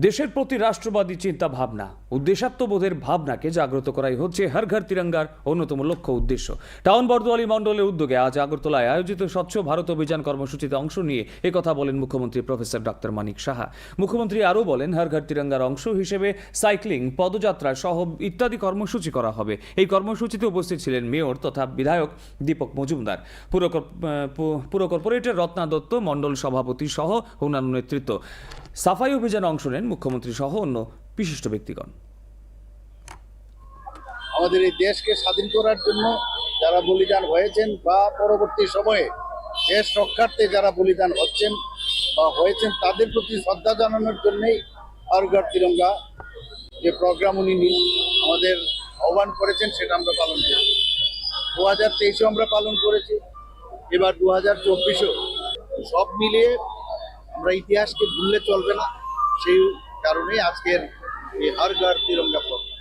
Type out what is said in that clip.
দেশের প্রতি রাষ্ট্রবাদী চিন্তা ভাবনা ও দেশাত্মবোধের ভাবনাকে জাগ্রত করাই হচ্ছে হর ঘর তিরঙ্গার অন্যতম লক্ষ্য উদ্দেশ্য। টাউন বরদোয়ালি মণ্ডলের উদ্যোগে আজ আগরতলায় আয়োজিত স্বচ্ছ ভারত অভিযান কর্মসূচিতে অংশ নিয়ে একথা বলেন মুখ্যমন্ত্রী প্রফেসর ডক্টর মানিক সাহা। মুখ্যমন্ত্রী আরও বলেন, হর ঘর তিরঙ্গার অংশ হিসেবে সাইক্লিং, পদযাত্রা সহ ইত্যাদি কর্মসূচি করা হবে। এই কর্মসূচিতে উপস্থিত ছিলেন মেয়র তথা বিধায়ক দীপক মজুমদার, পুর কর্পোরেটর রত্না দত্ত, মণ্ডল সভাপতি সহ অন্যান্য নেতৃত্ব। সাফাই অভিযানে অংশ নেন মুখ্যমন্ত্রী সহ অন্য বিশিষ্ট ব্যক্তিগণ। আমাদের এই দেশকে স্বাধীন করার জন্য যারা বলিদান হয়েছেন বা পরবর্তী সময়ে দেশ রক্ষার্থে যারা বলিদান হচ্ছেন বা হয়েছেন তাদের প্রতি শ্রদ্ধা জানানোর জন্যই হর ঘর তিরঙ্গা যে প্রোগ্রাম উনি আমাদের আহ্বান করেছেন সেটা আমরা পালন করেছি। 2023-এও আমরা পালন করেছি, এবার 2024-এও। সব মিলিয়ে আমরা ইতিহাসকে ভুললে চলবে না, সেই কারণেই আজকের এই হর ঘর তিরঙ্গা প্রোগ্রাম।